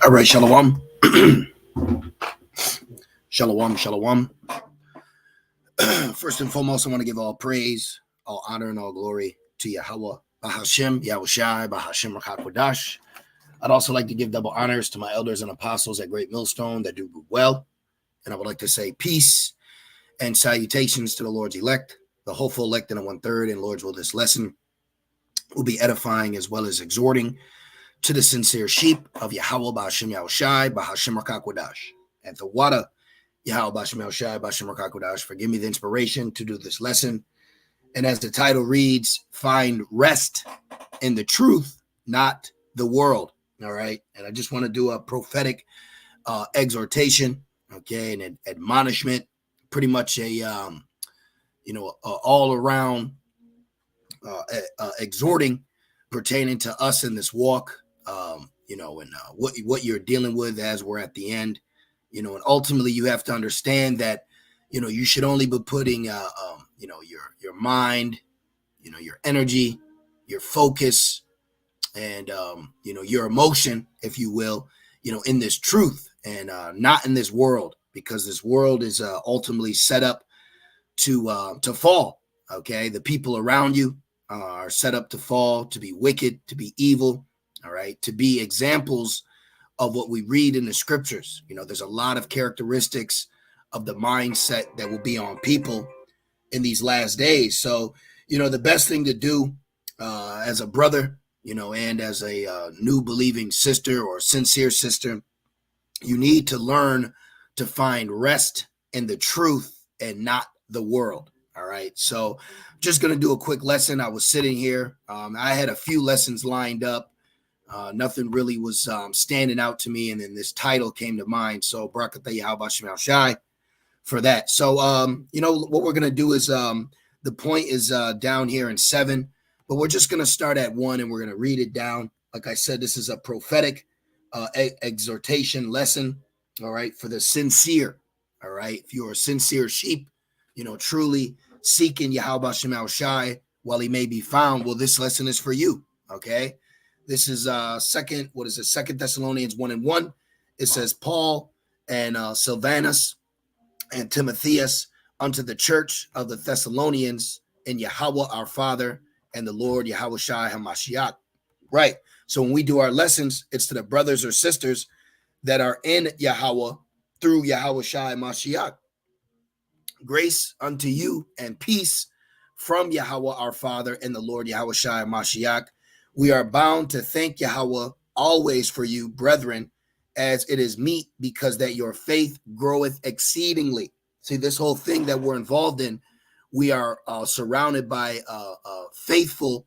All right, shalom. Shalom, shalom. First and foremost, I want to give all praise, all honor, and all glory to Yahweh, Bahashem, Yahushai, Bahashem Rakakwadash. I'd also like to give double honors to my elders and apostles at Great Millstone that do well. And I would like to say peace and salutations to the Lord's elect, the hopeful elect in a 1/3. And Lord's will, this lesson will be edifying as well as exhorting to the sincere sheep of Yahweh, Bahashem Yahushai, Bahashem Rakakwadash. And the water, Yahweh, Bahashem Yahushai, Bahashem Rakakwadash, for give me the inspiration to do this lesson. And as the title reads, find rest in the truth, not the world. All right. And I just want to do a prophetic exhortation, okay, and an admonishment, pretty much a, all around exhorting pertaining to us in this walk, and what you're dealing with as we're at the end, and ultimately you have to understand that, you should only be putting, your mind, your energy, your focus, and, your emotion, if you will, in this truth and not in this world, because this world is ultimately set up to fall. Okay. The people around you are set up to fall, to be wicked, to be evil. All right. To be examples of what we read in the scriptures. There's a lot of characteristics of the mindset that will be on people in these last days. So, the best thing to do as a brother, and as a new believing sister or sincere sister, you need to learn to find rest in the truth and not the world. All right. So just going to do a quick lesson. I was sitting here. I had a few lessons lined up. Nothing really was standing out to me. And then this title came to mind. So Barakatah Yahweh Shem Shai for that. So, what we're going to do is the point is down here in 7, but we're just going to start at 1 and we're going to read it down. Like I said, this is a prophetic exhortation lesson. All right. For the sincere. All right. If you're a sincere sheep, truly seeking Yahweh Shem Shai while he may be found, well, this lesson is for you. Okay. This is Second Thessalonians 1:1. It says, Paul and Silvanus and Timotheus unto the church of the Thessalonians in Yahweh our Father and the Lord Yahweh Shai HaMashiach. Right. So when we do our lessons, it's to the brothers or sisters that are in Yahweh through Yahweh Shai HaMashiach. Grace unto you and peace from Yahweh our Father and the Lord Yahweh Shai HaMashiach. We are bound to thank Yahweh always for you, brethren, as it is meet, because that your faith groweth exceedingly. See, this whole thing that we're involved in, we are surrounded by faithful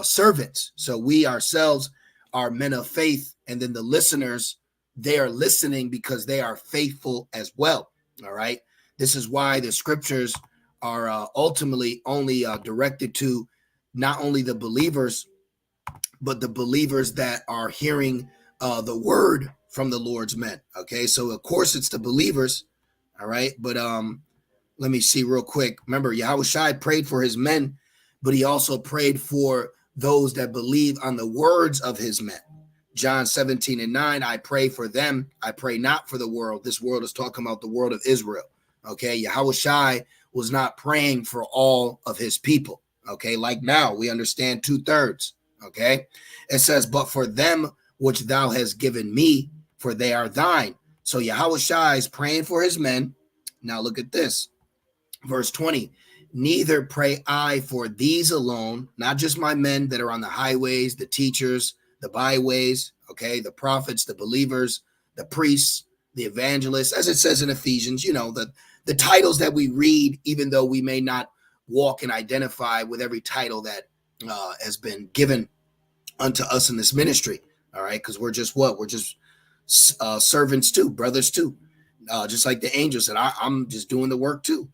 servants. So we ourselves are men of faith, and then the listeners, they are listening because they are faithful as well. All right. This is why the scriptures are ultimately only directed to not only the believers, but the believers that are hearing the word from the Lord's men. Okay, so of course it's the believers. All right, but let me see real quick. Remember, Yahushua prayed for his men, but he also prayed for those that believe on the words of his men. John 17:9, I pray for them. I pray not for the world. This world is talking about the world of Israel. Okay, Yahushua was not praying for all of his people. Okay, like now we understand 2/3. Okay, it says, but for them which thou hast given me, for they are thine. So Yahushua is praying for his men. Now look at this. Verse 20, neither pray I for these alone, not just my men that are on the highways, the teachers, the byways, okay, the prophets, the believers, the priests, the evangelists, as it says in Ephesians, the titles that we read, even though we may not walk and identify with every title that has been given unto us in this ministry. All right. Because we're just what? We're just servants too, brothers too. Just like the angel said, I'm just doing the work too.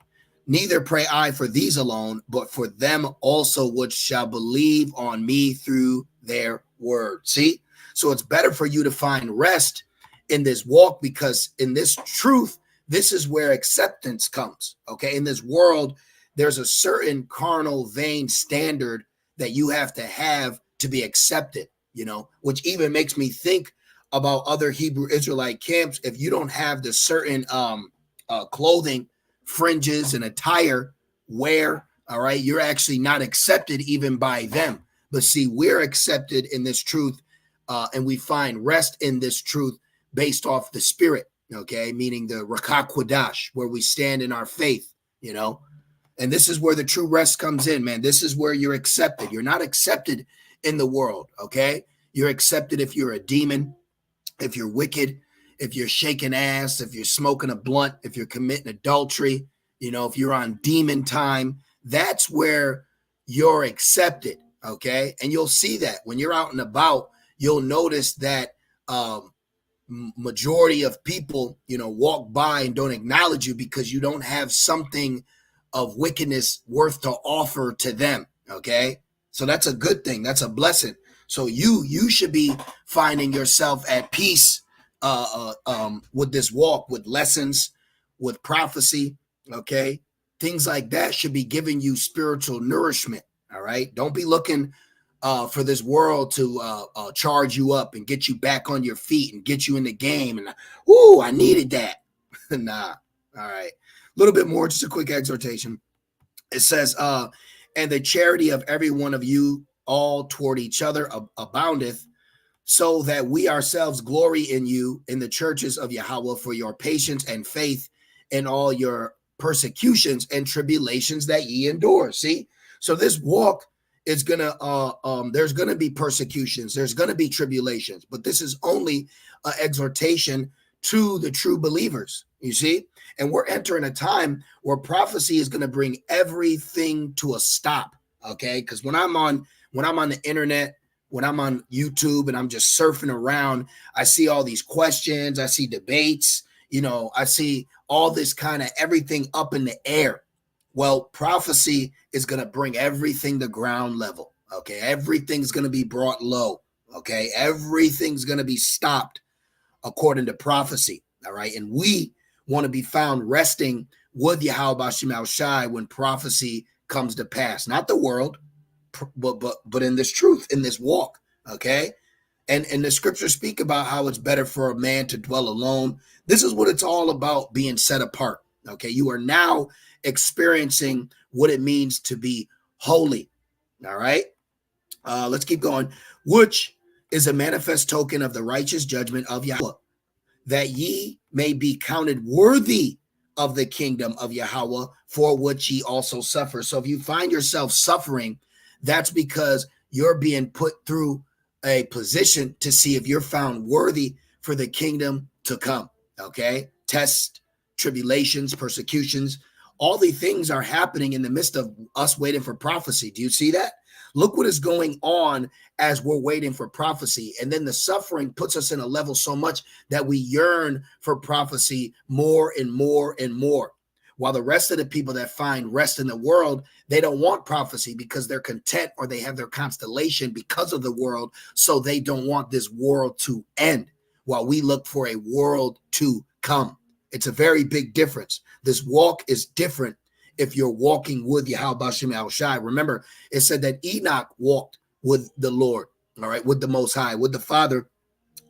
Neither pray I for these alone, but for them also which shall believe on me through their word. See? So it's better for you to find rest in this walk, because in this truth, this is where acceptance comes. Okay. In this world, there's a certain carnal, vain standard that you have to be accepted, which even makes me think about other Hebrew Israelite camps, if you don't have the certain clothing, fringes, and attire wear, all right, you're actually not accepted even by them. But see, we're accepted in this truth, and we find rest in this truth based off the Spirit, okay, meaning the Rakah Kodash, where we stand in our faith, you know. And this is where the true rest comes in, man. This is where you're accepted. You're not accepted in the world, okay? You're accepted if you're a demon, if you're wicked, if you're shaking ass, if you're smoking a blunt, if you're committing adultery, you know, if you're on demon time. That's where you're accepted, okay? And you'll see that when you're out and about, you'll notice that majority of people, you know, walk by and don't acknowledge you because you don't have something of wickedness worth to offer to them, okay? So that's a good thing. That's a blessing. So you should be finding yourself at peace with this walk, with lessons, with prophecy, okay? Things like that should be giving you spiritual nourishment, all right? Don't be looking for this world to charge you up and get you back on your feet and get you in the game. And, ooh, I needed that. Nah, all right. A little bit more, just a quick exhortation. It says, and the charity of every one of you all toward each other aboundeth, so that we ourselves glory in you in the churches of Yahweh for your patience and faith in all your persecutions and tribulations that ye endure. See, so this walk is gonna there's gonna be persecutions, there's gonna be tribulations, but this is only an exhortation to the true believers, you see. And we're entering a time where prophecy is going to bring everything to a stop, okay? Because when I'm on the internet, when I'm on YouTube and I'm just surfing around, I see all these questions, I see debates, you know, I see all this kind of everything up in the air. Well, prophecy is going to bring everything to ground level, okay? Everything's going to be brought low, okay? Everything's going to be stopped according to prophecy, all right? And we want to be found resting with Yahweh Bashim Al Shai when prophecy comes to pass, not the world, but in this truth, in this walk, okay? And the scriptures speak about how it's better for a man to dwell alone. This is what it's all about, being set apart, okay? You are now experiencing what it means to be holy, all right? Let's keep going. Which is a manifest token of the righteous judgment of Yahweh, that ye may be counted worthy of the kingdom of Yahweh, for which ye also suffer. So if you find yourself suffering, that's because you're being put through a position to see if you're found worthy for the kingdom to come, okay? Tests, tribulations, persecutions, all these things are happening in the midst of us waiting for prophecy. Do you see that? Look what is going on as we're waiting for prophecy. And then the suffering puts us in a level so much that we yearn for prophecy more and more and more. While the rest of the people that find rest in the world, they don't want prophecy because they're content or they have their constellation because of the world. So they don't want this world to end while we look for a world to come. It's a very big difference. This walk is different if you're walking with Yahweh Bashim Al Shai. Remember, it said that Enoch walked with the Lord, all right, with the Most High, with the Father,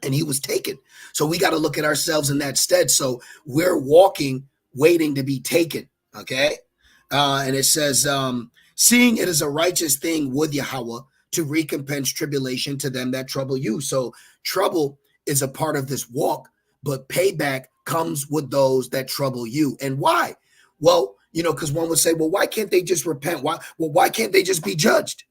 and he was taken. So we got to look at ourselves in that stead. So we're walking, waiting to be taken, okay? And it says, seeing it is a righteous thing with Yahweh to recompense tribulation to them that trouble you. So trouble is a part of this walk, but payback comes with those that trouble you. And why? Well, you know, because one would say, well, why can't they just repent? Why can't they just be judged?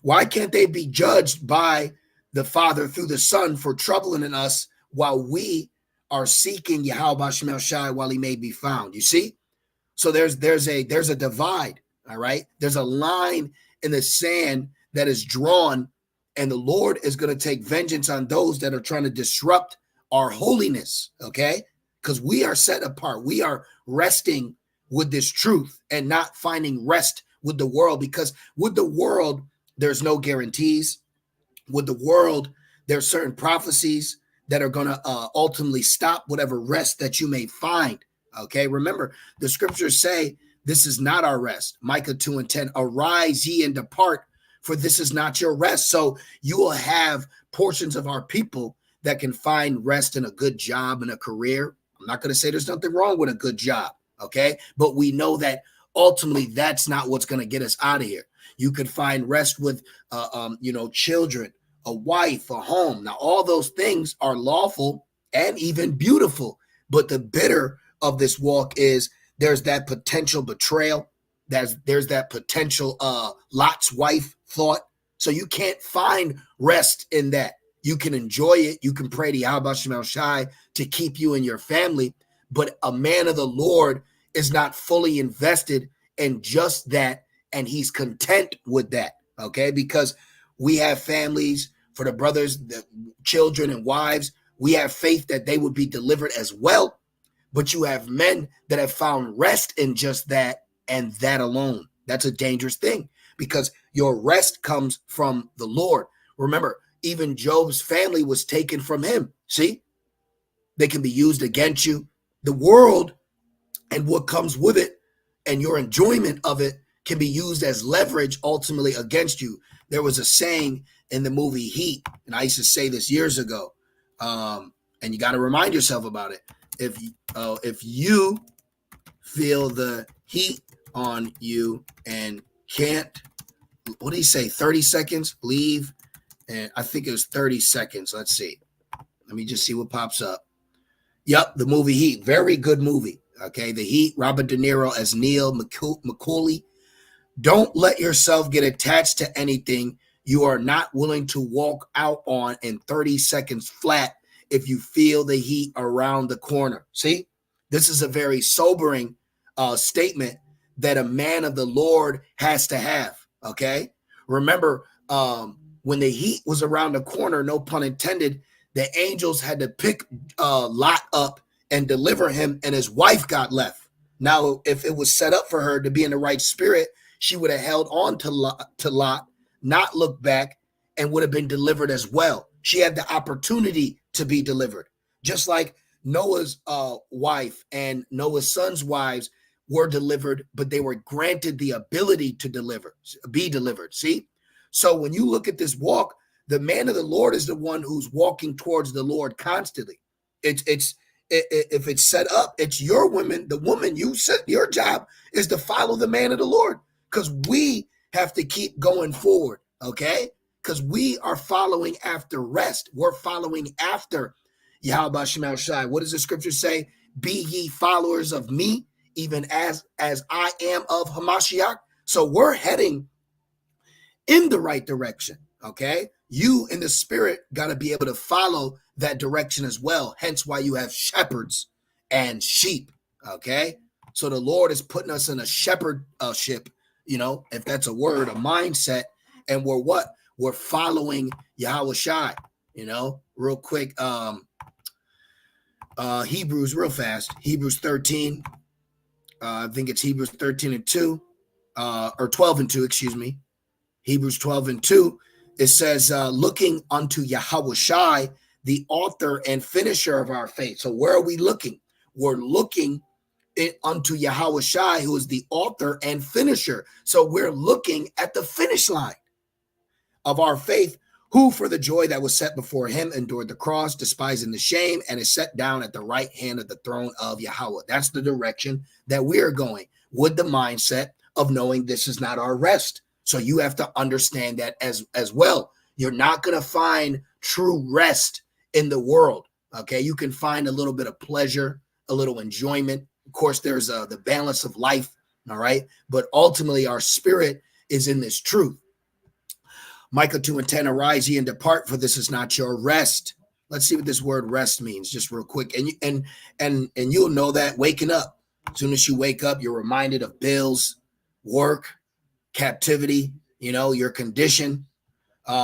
Why can't they be judged by the Father through the Son for troubling in us while we are seeking Yahweh Bashim El Shai while he may be found? You see? So there's a divide, all right? There's a line in the sand that is drawn, and the Lord is going to take vengeance on those that are trying to disrupt our holiness, okay? Because we are set apart. We are resting with this truth and not finding rest with the world, because with the world, there's no guarantees. With the world, there are certain prophecies that are going to ultimately stop whatever rest that you may find. Okay, remember, the scriptures say this is not our rest. Micah 2:10, arise ye and depart, for this is not your rest. So you will have portions of our people that can find rest in a good job and a career. I'm not going to say there's nothing wrong with a good job, okay? But we know that ultimately that's not what's going to get us out of here. You could find rest with, children, a wife, a home. Now, all those things are lawful and even beautiful. But the bitter of this walk is there's that potential betrayal. There's that potential Lot's wife thought. So you can't find rest in that. You can enjoy it. You can pray to Yahweh Shem Shai to keep you and your family. But a man of the Lord is not fully invested in just that, and he's content with that, okay? Because we have families, for the brothers, the children and wives, we have faith that they would be delivered as well. But you have men that have found rest in just that and that alone. That's a dangerous thing because your rest comes from the Lord. Remember, even Job's family was taken from him. See, they can be used against you. The world and what comes with it and your enjoyment of it can be used as leverage ultimately against you. There was a saying in the movie Heat, and I used to say this years ago, and you got to remind yourself about it. If you feel the heat on you and can't, what do you say, 30 seconds, leave? And I think it was 30 seconds. Let's see. Let me just see what pops up. Yep, the movie Heat. Very good movie. Okay, The Heat, Robert De Niro as Neil McCauley. Don't let yourself get attached to anything you are not willing to walk out on in 30 seconds flat if you feel the heat around the corner. See, this is a very sobering statement that a man of the Lord has to have, okay? Remember, when the heat was around the corner, no pun intended, the angels had to pick Lot up and deliver him, and his wife got left. Now, if it was set up for her to be in the right spirit, she would have held on to Lot, not looked back, and would have been delivered as well. She had the opportunity to be delivered. Just like Noah's wife and Noah's son's wives were delivered, but they were granted the ability to be delivered. See? So when you look at this walk, the man of the Lord is the one who's walking towards the Lord constantly. If it's set up, it's your women, the woman you said your job is to follow the man of the Lord, because we have to keep going forward, okay? Because we are following after rest. We're following after Yahweh Shem Shai. What does the scripture say? Be ye followers of me, even as I am of Hamashiach. So we're heading in the right direction, okay? You in the spirit got to be able to follow that direction as well. Hence why you have shepherds and sheep, okay? So the Lord is putting us in a shepherdship, if that's a word, a mindset. And we're what? We're following Yahweh Shai, real quick. Hebrews real fast. Hebrews 13. I think it's Hebrews 13:2, or 12:2, excuse me. Hebrews 12:2. It says, looking unto Yahweh Shai, the author and finisher of our faith. So where are we looking? We're looking unto Yahweh Shai, who is the author and finisher. So we're looking at the finish line of our faith, who for the joy that was set before him endured the cross, despising the shame, and is set down at the right hand of the throne of Yahweh. That's the direction that we're going, with the mindset of knowing this is not our rest. So you have to understand that as well. You're not going to find true rest in the world, okay? You can find a little bit of pleasure, a little enjoyment. Of course, there's the balance of life, all right? But ultimately, our spirit is in this truth. Micah 2:10, arise ye and depart, for this is not your rest. Let's see what this word rest means, just real quick. And you'll know that waking up. As soon as you wake up, you're reminded of bills, work, captivity, your condition,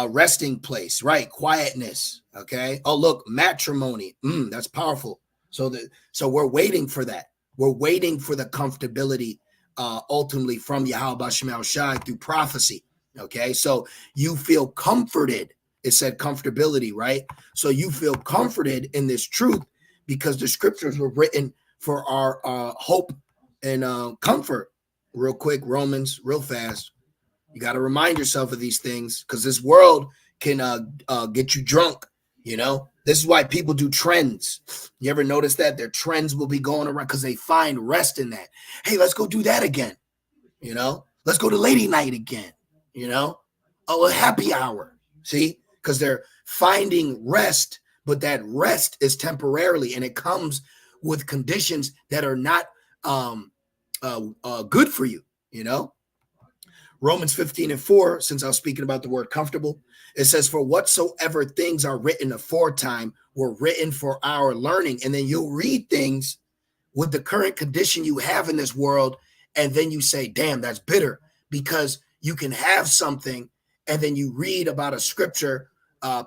resting place, right? Quietness. Okay. Oh, look, matrimony. That's powerful. So we're waiting for that. We're waiting for the comfortability, ultimately from Yahweh Shem Shai through prophecy. Okay. So you feel comforted. It said comfortability, right? So you feel comforted in this truth because the scriptures were written for our hope and comfort. Real quick, Romans, real fast. You got to remind yourself of these things because this world can get you drunk, This is why people do trends. You ever notice that their trends will be going around because they find rest in that. Hey, let's go do that again. Let's go to lady night again. A happy hour. See, because they're finding rest, but that rest is temporarily, and it comes with conditions that are not good for you. Romans 15:4, since I was speaking about the word comfortable, it says, for whatsoever things are written aforetime were written for our learning. And then you'll read things with the current condition you have in this world, and then you say, damn, that's bitter, because you can have something, and then you read about a scripture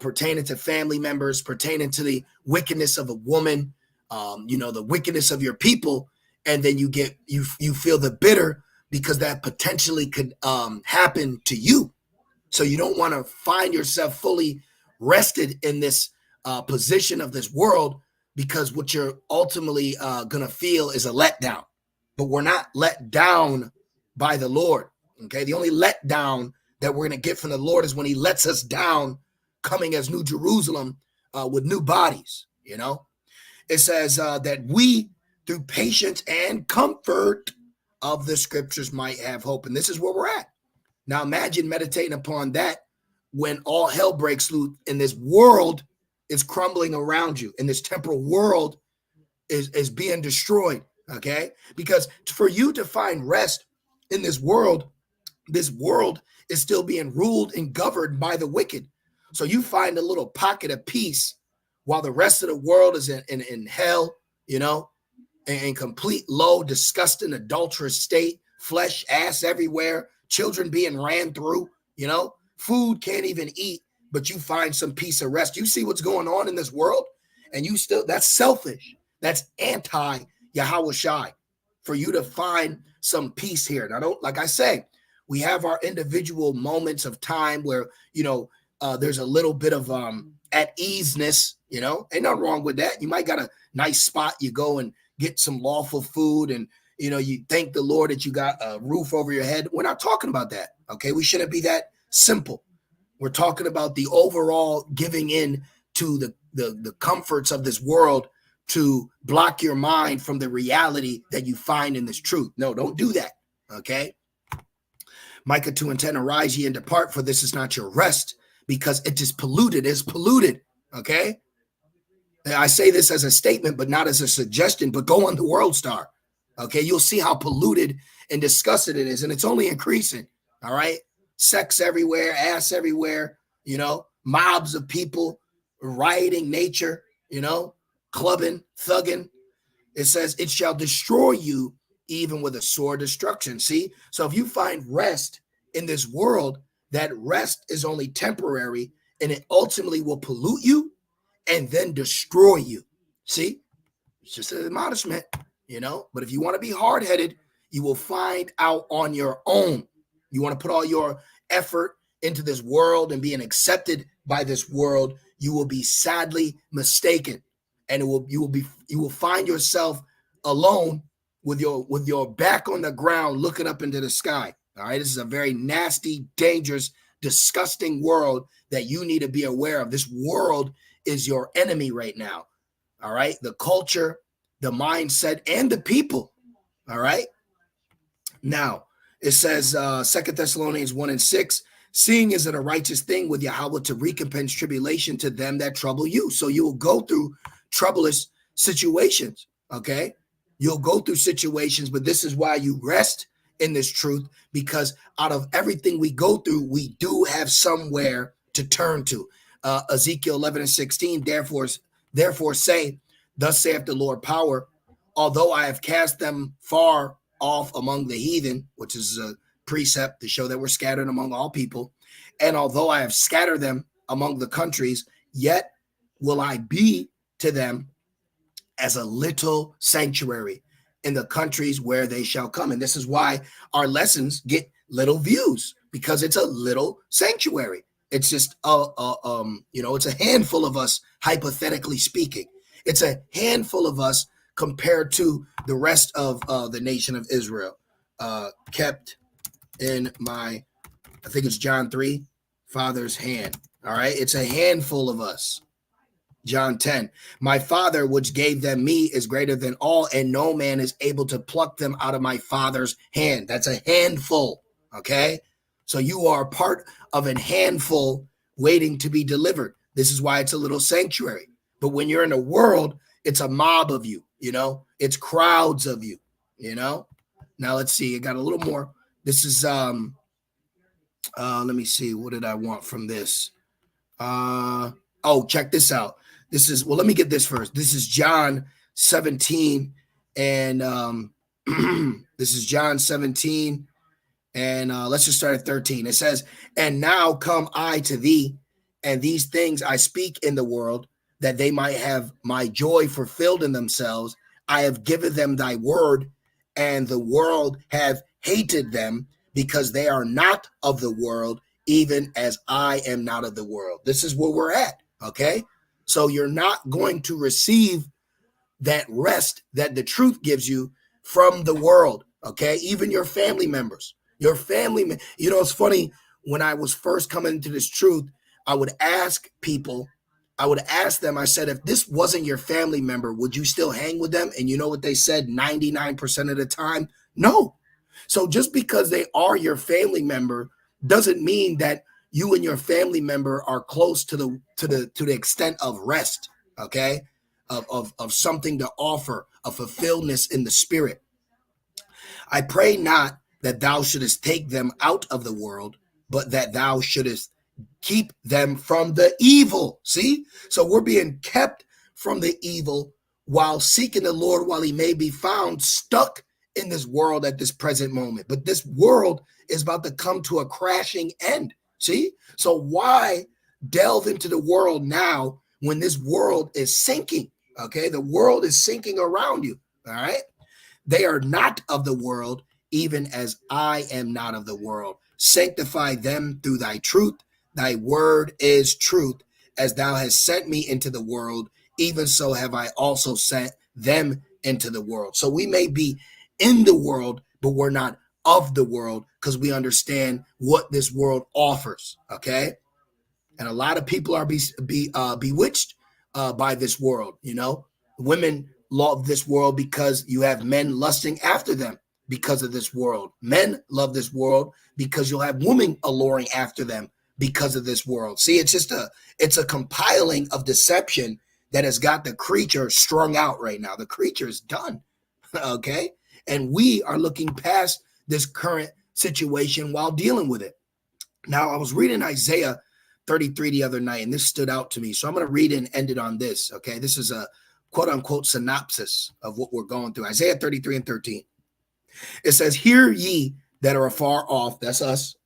pertaining to family members, pertaining to the wickedness of a woman, the wickedness of your people, and then you feel the bitter because that potentially could happen to you. So you don't want to find yourself fully rested in this position of this world, because what you're ultimately going to feel is a letdown. But we're not let down by the Lord. Okay. The only letdown that we're going to get from the Lord is when he lets us down, coming as New Jerusalem with new bodies. It says that we, through patience and comfort of the scriptures, might have hope. And this is where we're at. Now imagine meditating upon that when all hell breaks loose and this world is crumbling around you, and this temporal world is being destroyed. Okay. Because for you to find rest in this world is still being ruled and governed by the wicked. So you find a little pocket of peace while the rest of the world is in hell, in complete low, disgusting, adulterous state, flesh, ass everywhere, children being ran through, food can't even eat, but you find some peace of rest. You see what's going on in this world, and that's selfish. That's anti-Yahweh Shai, for you to find some peace here. Now, like I say, we have our individual moments of time where, there's a little bit of at easeness, ain't nothing wrong with that. You might got a nice spot. You go and get some lawful food, and, you thank the Lord that you got a roof over your head. We're not talking about that. Okay. We shouldn't be that simple. We're talking about the overall giving in to the comforts of this world to block your mind from the reality that you find in this truth. No, don't do that. Okay. Micah 2:10, arise ye and depart, for this is not your rest, because it is polluted. It's polluted. Okay. I say this as a statement, but not as a suggestion, but go on the World Star. Okay. You'll see how polluted and disgusted it is. And it's only increasing. All right. Sex everywhere, ass everywhere, mobs of people, rioting nature, clubbing, thugging. It says it shall destroy you even with a sore destruction. See? So if you find rest in this world, that rest is only temporary, and it ultimately will pollute you and then destroy you. See? It's just an admonishment, but if you want to be hard-headed, you will find out on your own. You want to put all your effort into this world and being accepted by this world, you will be sadly mistaken. And you will find yourself alone with your back on the ground, looking up into the sky. All right. This is a very nasty, dangerous, disgusting world that you need to be aware of. This world is your enemy right now. All right. The culture, the mindset, and the people. All right. Now, it says 2 Thessalonians 1:6, seeing is it a righteous thing with Yahweh to recompense tribulation to them that trouble you. So you will go through troublous situations. Okay. You'll go through situations, but this is why you rest in this truth, because out of everything we go through, we do have somewhere to turn to. Ezekiel 11:16, therefore say, thus saith the Lord power, although I have cast them far off among the heathen, which is a precept to show that we're scattered among all people, and although I have scattered them among the countries, yet will I be to them as a little sanctuary in the countries where they shall come. And this is why our lessons get little views, because it's a little sanctuary. It's just it's a handful of us, hypothetically speaking. It's a handful of us compared to the rest of the nation of Israel, kept in my, I think it's John 3, Father's hand. All right. It's a handful of us. John 10. My Father, which gave them me, is greater than all, and no man is able to pluck them out of my Father's hand. That's a handful, okay? So you are part of a handful waiting to be delivered. This is why it's a little sanctuary. But when you're in the world, it's a mob of you, it's crowds of you, Now let's see. I got a little more. This is let me see. What did I want from this? Check this out. This is, well, let me get this first. This is John 17, and this is John 17, and let's just start at 13. It says, and now come I to thee, and these things I speak in the world, that they might have my joy fulfilled in themselves. I have given them thy word, and the world have hated them, because they are not of the world, even as I am not of the world. This is where we're at, okay? So you're not going to receive that rest that the truth gives you from the world, okay? Even your family members. It's funny, when I was first coming into this truth, I would ask them, I said, if this wasn't your family member, would you still hang with them? And you know what they said 99% of the time? No. So just because they are your family member doesn't mean that you and your family member are close to the extent of rest, okay? Of something to offer, a fulfilledness in the spirit. I pray not that thou shouldest take them out of the world, but that thou shouldest keep them from the evil. See? So we're being kept from the evil while seeking the Lord while he may be found, stuck in this world at this present moment. But this world is about to come to a crashing end. See? So why delve into the world now when this world is sinking? Okay? The world is sinking around you. All right? They are not of the world, even as I am not of the world. Sanctify them through thy truth. Thy word is truth. As thou hast sent me into the world, even so have I also sent them into the world. So we may be in the world, but we're not of the world, because we understand what this world offers, okay? And a lot of people are bewitched by this world, Women love this world because you have men lusting after them because of this world. Men love this world because you'll have women alluring after them because of this world. See, it's a compiling of deception that has got the creature strung out right now. The creature is done, okay? And we are looking past this current situation while dealing with it. Now, I was reading Isaiah 33 the other night, and this stood out to me. So I'm going to read it and end it on this, okay? This is a quote-unquote synopsis of what we're going through. Isaiah 33 and 13. It says, hear ye that are afar off, that's us,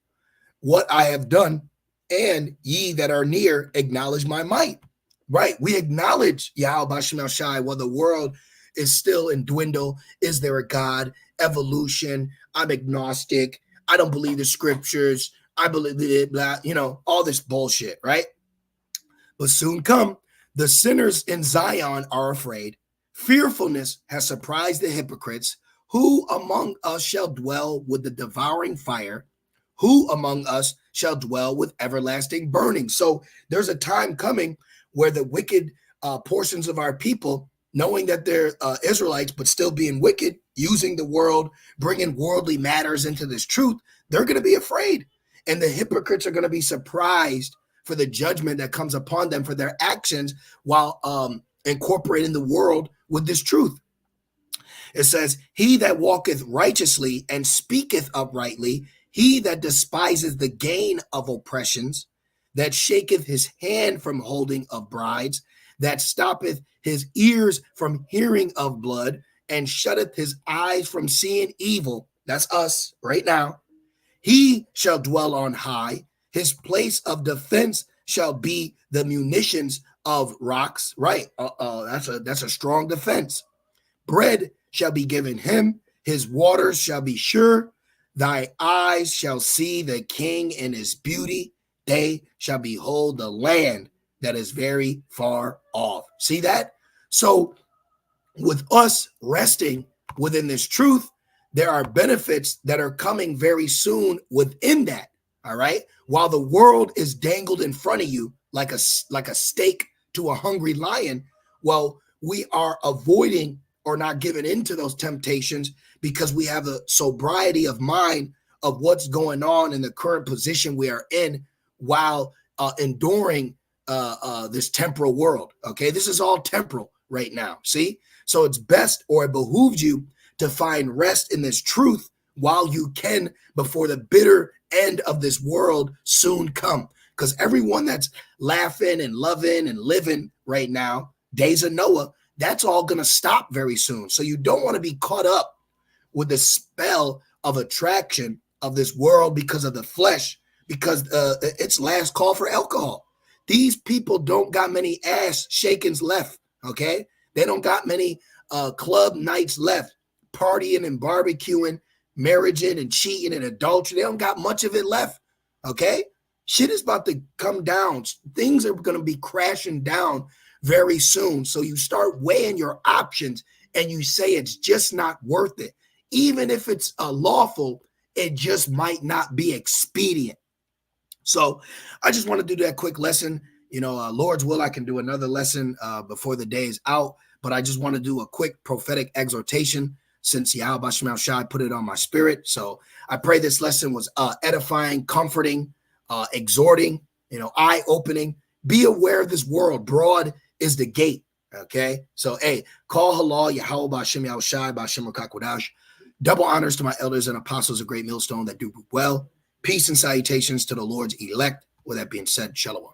what I have done, and ye that are near acknowledge my might. Right? We acknowledge Yahweh Bashim El-Shai while the world is still in dwindle. Is there a God? Evolution. I'm agnostic. I don't believe the scriptures. I believe blah, all this bullshit, right? But soon come, the sinners in Zion are afraid. Fearfulness has surprised the hypocrites. Who among us shall dwell with the devouring fire? Who among us shall dwell with everlasting burning? So there's a time coming where the wicked portions of our people, knowing that they're Israelites, but still being wicked, using the world, bringing worldly matters into this truth, they're going to be afraid. And the hypocrites are going to be surprised for the judgment that comes upon them for their actions while incorporating the world with this truth. It says, he that walketh righteously and speaketh uprightly, he that despises the gain of oppressions, that shaketh his hand from holding of brides, that stoppeth his ears from hearing of blood, and shutteth his eyes from seeing evil. That's us right now. He shall dwell on high. His place of defense shall be the munitions of rocks. Right. That's a strong defense. Bread shall be given him. His waters shall be sure. Thy eyes shall see the king in his beauty. They shall behold the land that is very far off. See that? So with us resting within this truth, there are benefits that are coming very soon within that. All right. While the world is dangled in front of you like a steak to a hungry lion. Well, we are avoiding or not giving into those temptations because we have a sobriety of mind of what's going on in the current position we are in while enduring this temporal world. Okay, this is all temporal right now. See, so it's best, or it behooves you to find rest in this truth while you can, before the bitter end of this world soon come. Because everyone that's laughing and loving and living right now, days of Noah, that's all going to stop very soon. So you don't want to be caught up with the spell of attraction of this world because of the flesh, because it's last call for alcohol. These people don't got many ass shakings left, okay? They don't got many club nights left, partying and barbecuing, marrying and cheating and adultery. They don't got much of it left, okay? Shit is about to come down. Things are going to be crashing down very soon. So you start weighing your options and you say it's just not worth it. Even if it's lawful, it just might not be expedient. So I just want to do that quick lesson. You know, Lord's will, I can do another lesson before the day is out, but I just want to do a quick prophetic exhortation since Yahweh Basham Shai put it on my spirit. So I pray this lesson was edifying, comforting, exhorting, you know, eye-opening. Be aware of this world. Broad is the gate, okay? So, hey, call halal, Yahweh Basham Shai, Basham Kakwadash. Double honors to my elders and apostles of Great Millstone that do well. Peace and salutations to the Lord's elect. With that being said, shalom.